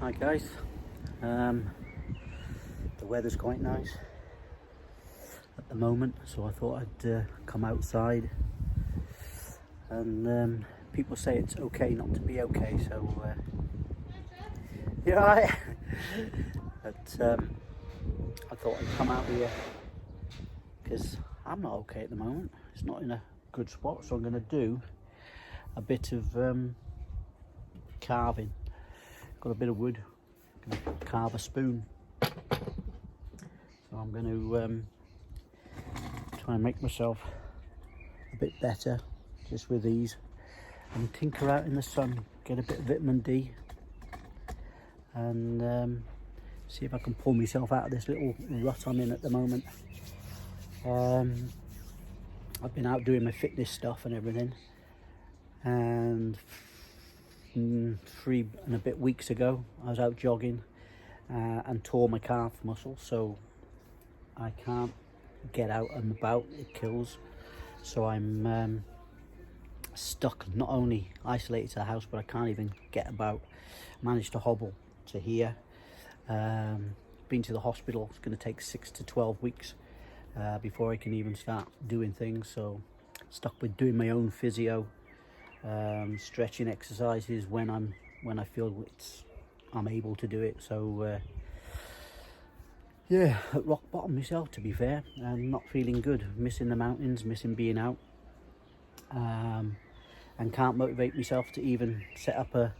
Hi guys, the weather's quite nice at the moment, so I thought I'd come outside, and people say it's okay not to be okay, so you're right. But I thought I'd come out here because I'm not okay at the moment. It's not in a good spot, so I'm going to do a bit of carving. Got a bit of wood, going to carve a spoon. So I'm going to try and make myself a bit better just with these and tinker out in the sun, get a bit of vitamin D, and see if I can pull myself out of this little rut I'm in at the moment. I've been out doing my fitness stuff and everything, and 3 and a bit weeks ago I was out jogging and tore my calf muscle, so I can't get out and about. It kills. So I'm stuck, not only isolated to the house, but I can't even get about. Managed to hobble to here. Been to the hospital. It's going to take 6 to 12 weeks before I can even start doing things, so stuck with doing my own physio, stretching exercises when I feel I'm able to do it. So yeah, at rock bottom myself, to be fair, and not feeling good, missing the mountains, missing being out, and can't motivate myself to even set up a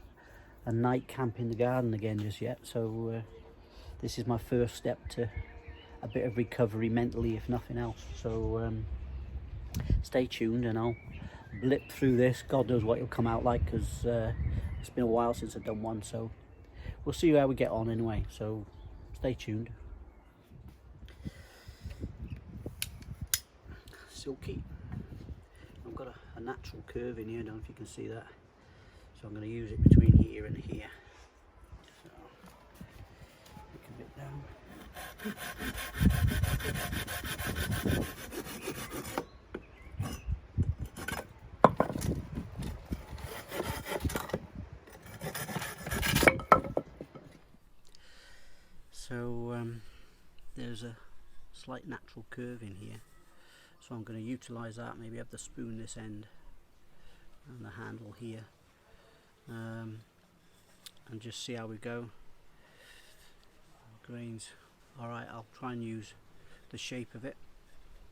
night camp in the garden again just yet. So this is my first step to a bit of recovery mentally, if nothing else. So stay tuned and I'll blip through this. God knows what it'll come out like, because it's been a while since I've done one, so we'll see how we get on anyway. So stay tuned. Silky. I've got a natural curve in here, I don't know if you can see that, so I'm going to use it between here and here. So make a bit down. So there's a slight natural curve in here, so I'm going to utilise that. Maybe have the spoon this end and the handle here, and just see how we go. Grains, alright. I'll try and use the shape of it,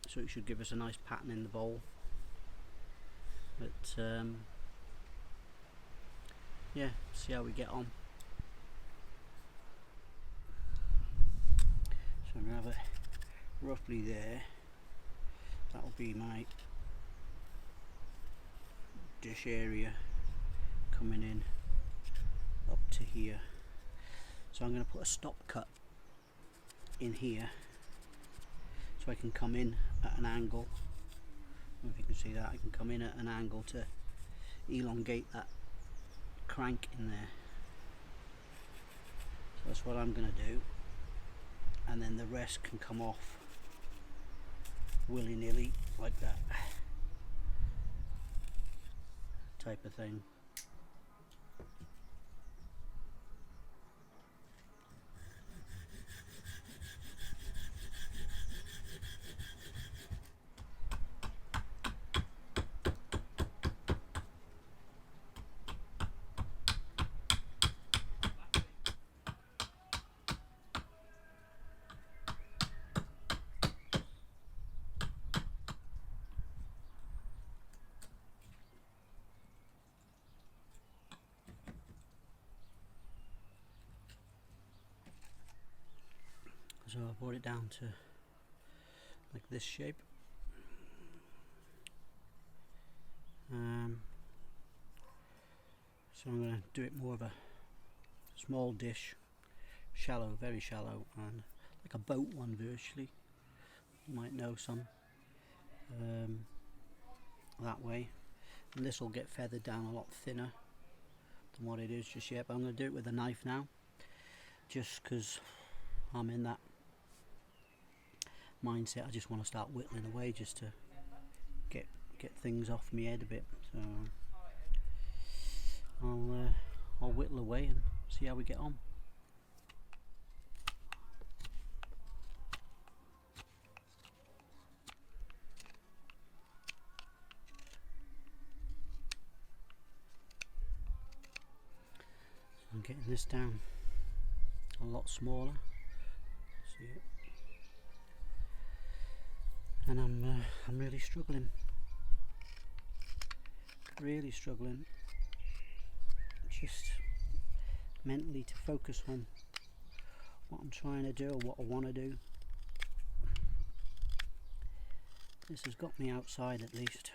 so it should give us a nice pattern in the bowl. But yeah, see how we get on. So I'm going to have it roughly there. That'll be my dish area coming in up to here. So I'm going to put a stop cut in here so I can come in at an angle. I don't know if you can see that. I can come in at an angle to elongate that crank in there. So that's what I'm going to do, and then the rest can come off willy-nilly like that type of thing. So I brought it down to like this shape. So I'm going to do it more of a small dish, shallow, very shallow, and like a boat one virtually. You might know some that way. And this will get feathered down a lot thinner than what it is just yet. But I'm going to do it with a knife now, just because I'm in that mindset. I just want to start whittling away just to get things off my head a bit. So I'll whittle away and see how we get on. I'm getting this down a lot smaller. See it? And I'm really struggling. Just mentally to focus on what I'm trying to do or what I want to do. This has got me outside at least,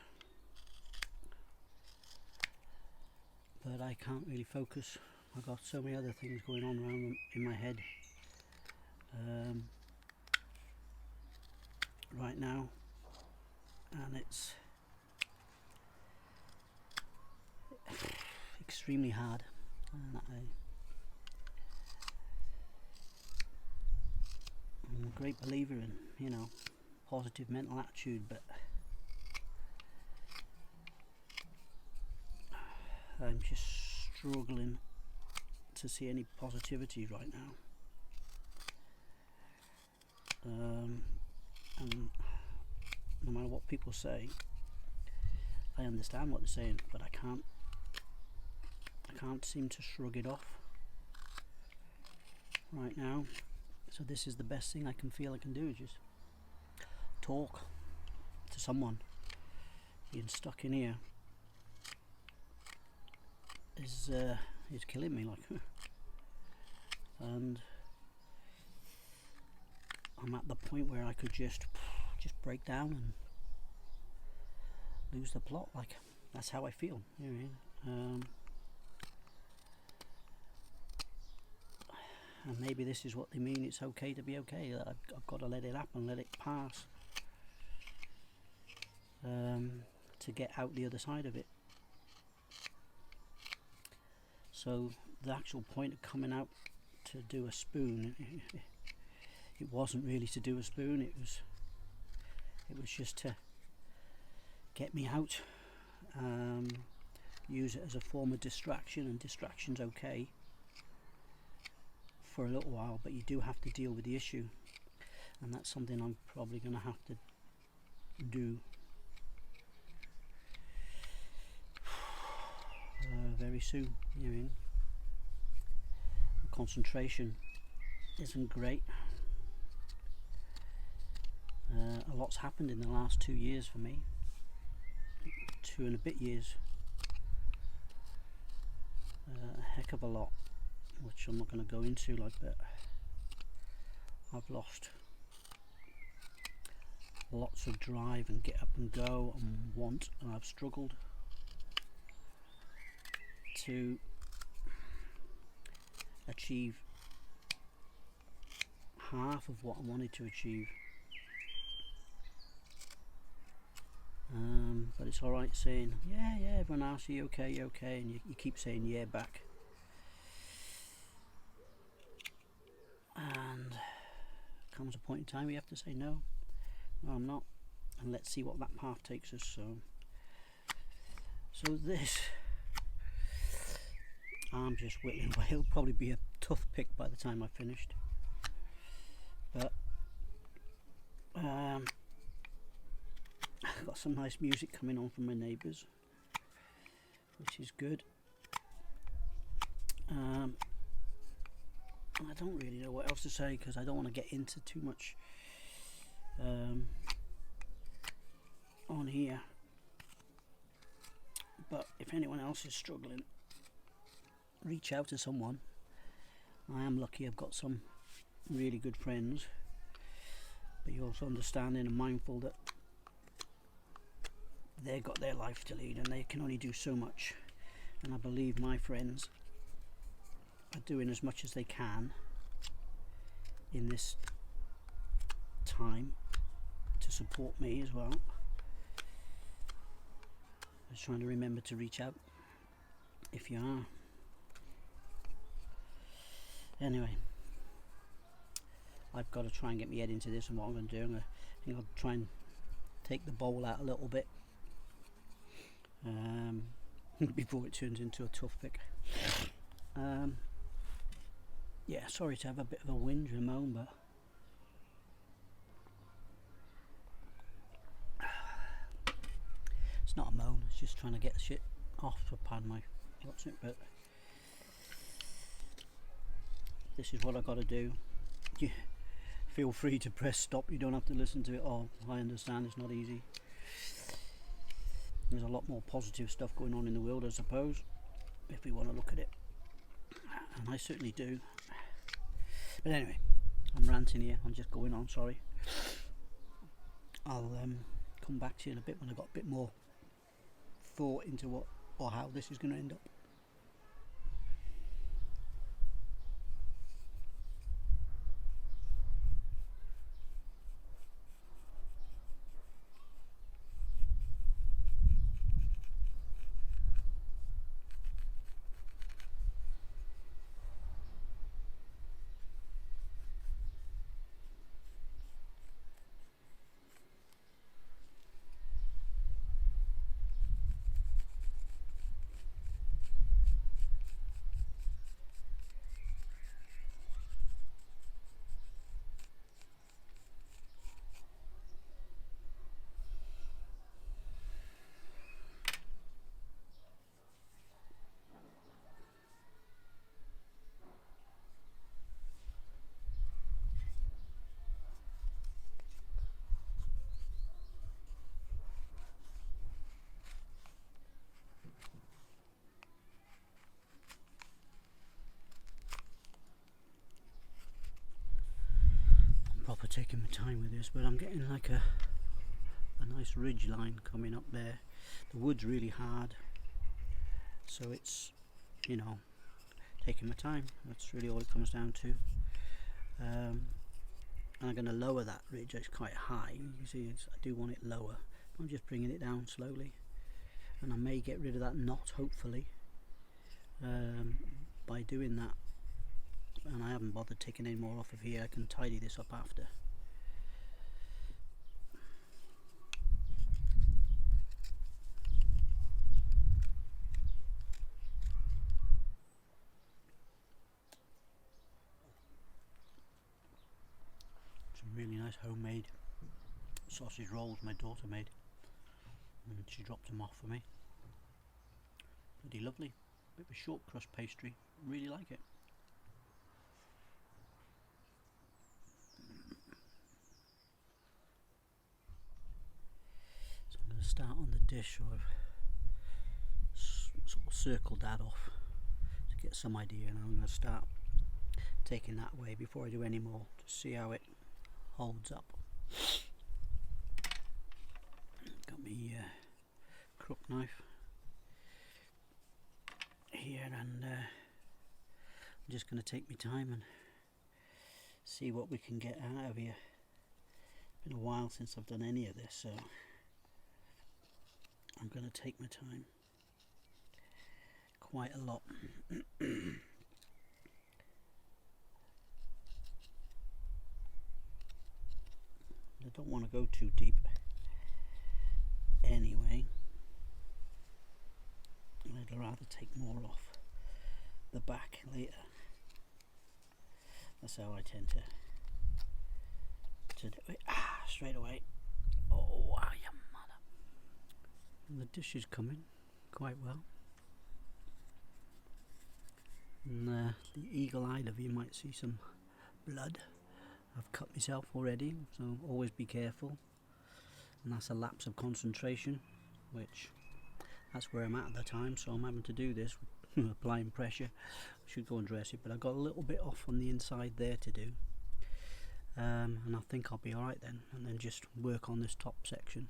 but I can't really focus. I've got so many other things going on around in my head right now, and it's extremely hard. And I'm a great believer in, positive mental attitude, but I'm just struggling to see any positivity right now. And no matter what people say, I understand what they're saying, but I can't seem to shrug it off right now. So this is the best thing I can do, just talk to someone. Being stuck in here is killing me, and I'm at the point where I could just break down and lose the plot. That's how I feel. And maybe this is what they mean. It's okay to be okay. That I've got to let it happen, let it pass, to get out the other side of it. So the actual point of coming out to do a spoon, it wasn't really to do a spoon. It was just to get me out, use it as a form of distraction, and distraction's okay for a little while, but you do have to deal with the issue, and that's something I'm probably going to have to do very soon. Concentration isn't great. A lot's happened in the last 2 years for me, 2 and a bit years, a heck of a lot, which I'm not going to go into, but I've lost lots of drive and get up and go and want, and I've struggled to achieve half of what I wanted to achieve. But it's alright saying, yeah, everyone asks you okay, and you keep saying yeah back. And comes a point in time where you have to say no, I'm not, and let's see what that path takes us. So this, I'm just whittling away. It'll probably be a tough pick by the time I've finished, but I've got some nice music coming on from my neighbours, which is good. I don't really know what else to say, because I don't want to get into too much on here. But if anyone else is struggling, reach out to someone. I am lucky, I've got some really good friends, but you're also understanding and mindful that they've got their life to lead and they can only do so much, and I believe my friends are doing as much as they can in this time to support me as well. I'm just trying to remember to reach out if you are. Anyway, I've got to try and get my head into this, and what I'm going to do, I think I'll try and take the bowl out a little bit before it turns into a tough pick. Yeah, sorry to have a bit of a whinge and moan, but it's not a moan, it's just trying to get shit off, to pardon my what's it, but this is what I got to do. You feel free to press stop, you don't have to listen to it all. I understand it's not easy. There's a lot more positive stuff going on in the world, I suppose, if we want to look at it, and I certainly do. But anyway, I'm ranting here, I'm just going on, sorry. I'll come back to you in a bit when I've got a bit more thought into what or how this is going to end up. Proper taking my time with this, but I'm getting like a nice ridge line coming up there. The wood's really hard, so it's, you know, taking my time. That's really all it comes down to. And I'm going to lower that ridge. It's quite high, you see, I do want it lower. I'm just bringing it down slowly, and I may get rid of that knot, hopefully, by doing that. And I haven't bothered taking any more off of here. I can tidy this up after. Some really nice homemade sausage rolls my daughter made, and she dropped them off for me. Pretty lovely. Bit of a short crust pastry. Really like it. Start on the dish, or I've sort of circled that off to get some idea, and I'm going to start taking that way before I do any more to see how it holds up. Got my crook knife here, and I'm just going to take my time and see what we can get out of here. It's been a while since I've done any of this, so I'm going to take my time quite a lot. I don't want to go too deep anyway. I'd rather take more off the back later. That's how I tend to do it. Straight away. Oh wow, you mother. And the dish is coming quite well. And the eagle-eyed of you might see some blood. I've cut myself already, so always be careful. And that's a lapse of concentration, which that's where I'm at the time, so I'm having to do this, applying pressure. I should go and dress it, but I've got a little bit off on the inside there to do. And I think I'll be alright then, and then just work on this top section.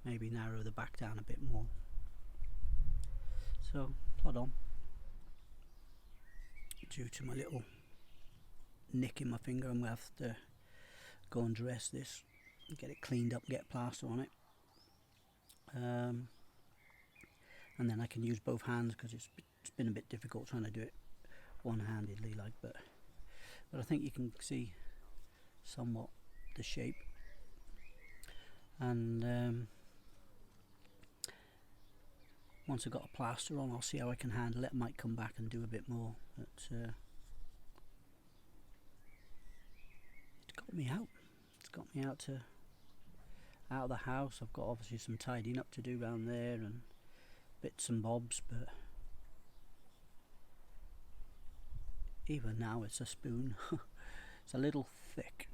Maybe narrow the back down a bit more. So, plod on. Due to my little nick in my finger, I'm going to have to go and dress this, get it cleaned up, get plaster on it. And then I can use both hands, because it's been a bit difficult trying to do it one-handedly, like, but I think you can see somewhat the shape. And once I've got a plaster on, I'll see how I can handle it. I might come back and do a bit more, but it's got me out. It's got me out of the house. I've got obviously some tidying up to do around there and bits and bobs, but even now it's a spoon. It's a little thick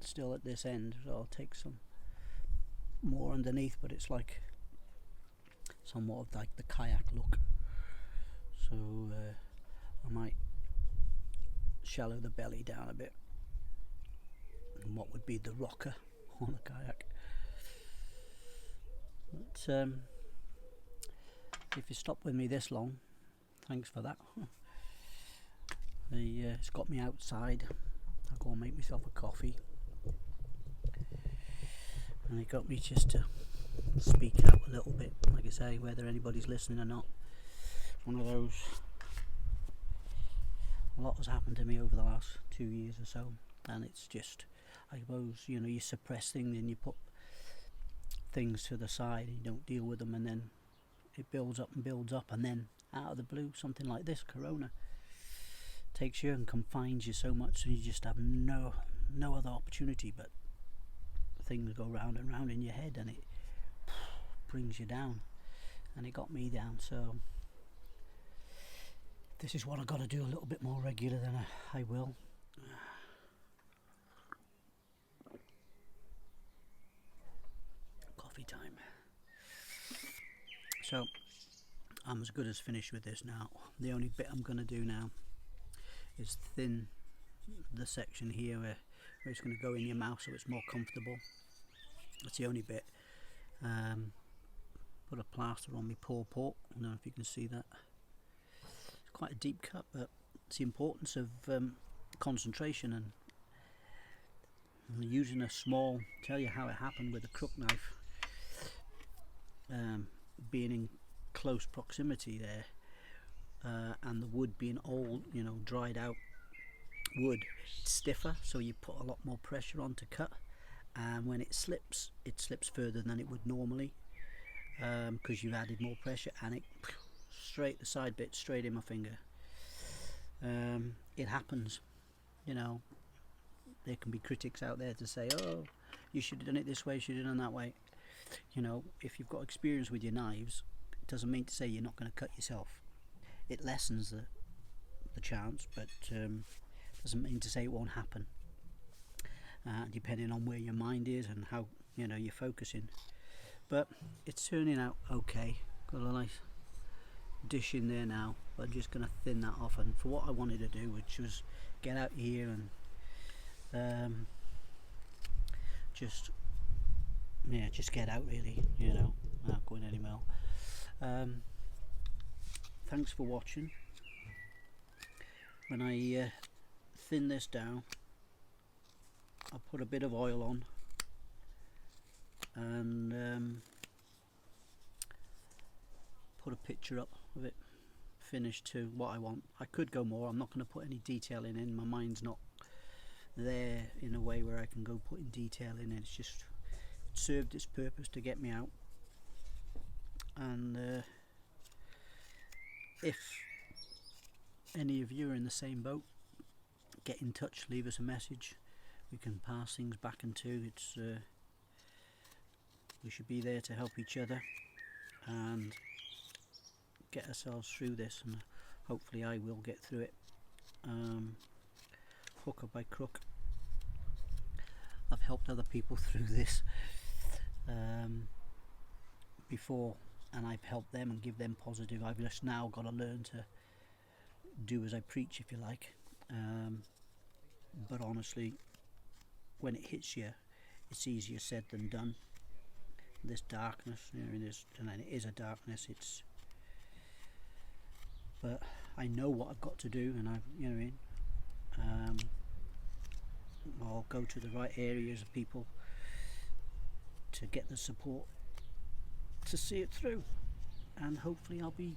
still at this end, so I'll take some more underneath, but it's like somewhat of like the kayak look, so I might shallow the belly down a bit, and what would be the rocker on a kayak. But if you stop with me this long, thanks for that. It's got me outside. I'll go and make myself a coffee, and it got me just to speak out a little bit, like I say, whether anybody's listening or not. One of those, a lot has happened to me over the last 2 years or so, and it's just, I suppose, you know, you suppress things and you put things to the side and you don't deal with them, and then it builds up, and then out of the blue, something like this, Corona, takes you and confines you so much, and you just have no other opportunity but things go round and round in your head, and it brings you down, and it got me down. So this is what I've got to do a little bit more regular than I will. Coffee time. So I'm as good as finished with this now. The only bit I'm going to do now is thin the section here where it's going to go in your mouth so it's more comfortable. That's the only bit. Put a plaster on my paw port. I don't know if you can see that. It's quite a deep cut, but it's the importance of concentration and using a small, tell you how it happened with a crook knife, being in close proximity there, and the wood being old, you know, dried out wood, it's stiffer, so you put a lot more pressure on to cut, and when it slips further than it would normally, because you've added more pressure, and it straight, the side bit straight in my finger. It happens, you know. There can be critics out there to say, oh, you should have done it this way, you should have done that way. You know, if you've got experience with your knives, it doesn't mean to say you're not going to cut yourself. It lessens the chance, but doesn't mean to say it won't happen, depending on where your mind is and how, you know, you're focusing. But it's turning out okay. Got a nice dish in there now, but I'm just going to thin that off, and for what I wanted to do, which was get out here and just get out, really, you know, not going anywhere. Thanks for watching. When I thin this down, I'll put a bit of oil on and put a picture up of it finished to what I want. I could go more. I'm not going to put any detail in. My mind's not there in a way where I can go putting detail in. It's just served its purpose to get me out. And if any of you are in the same boat, get in touch, leave us a message. We can pass things back and two. It's we should be there to help each other and get ourselves through this, and hopefully I will get through it. Hook or by crook, I've helped other people through this before, and I've helped them and give them positive. I've just now got to learn to do as I preach, if you like. But honestly, when it hits you, it's easier said than done. This darkness, you know, and it is a darkness. But I know what I've got to do, and you know what I mean. I'll go to the right areas of people to get the support to see it through, and hopefully I'll be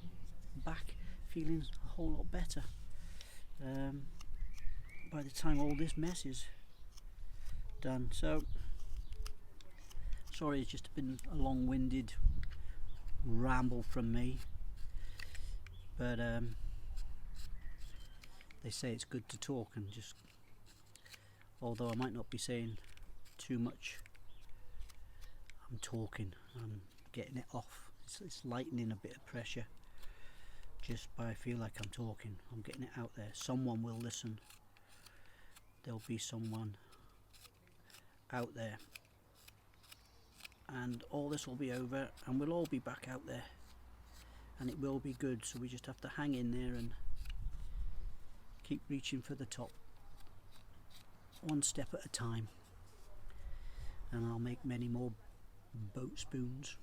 back feeling a whole lot better by the time all this mess is done. So sorry, it's just been a long-winded ramble from me, but they say it's good to talk, and just, although I might not be saying too much, I'm talking, I'm getting it off. It's lightening a bit of pressure, just by I feel like I'm talking. I'm getting it out there. Someone will listen. There'll be someone out there, and all this will be over and we'll all be back out there, and it will be good. So we just have to hang in there and keep reaching for the top, one step at a time. And I'll make many more boat spoons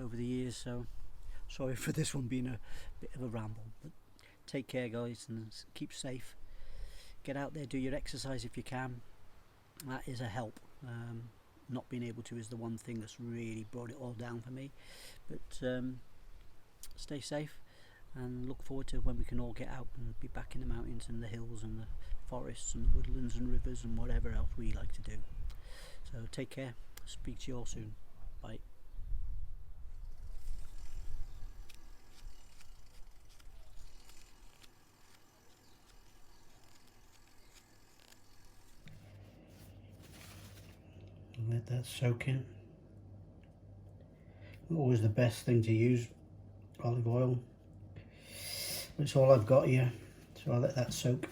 over the years. So sorry for this one being a bit of a ramble, but take care guys, and keep safe. Get out there, do your exercise if you can. That is a help. Not being able to is the one thing that's really brought it all down for me, but stay safe and look forward to when we can all get out and be back in the mountains and the hills and the forests and the woodlands and rivers and whatever else we like to do. So take care, speak to you all soon, bye. Let that soak in. Always the best thing to use, olive oil. It's all I've got here, so I'll let that soak.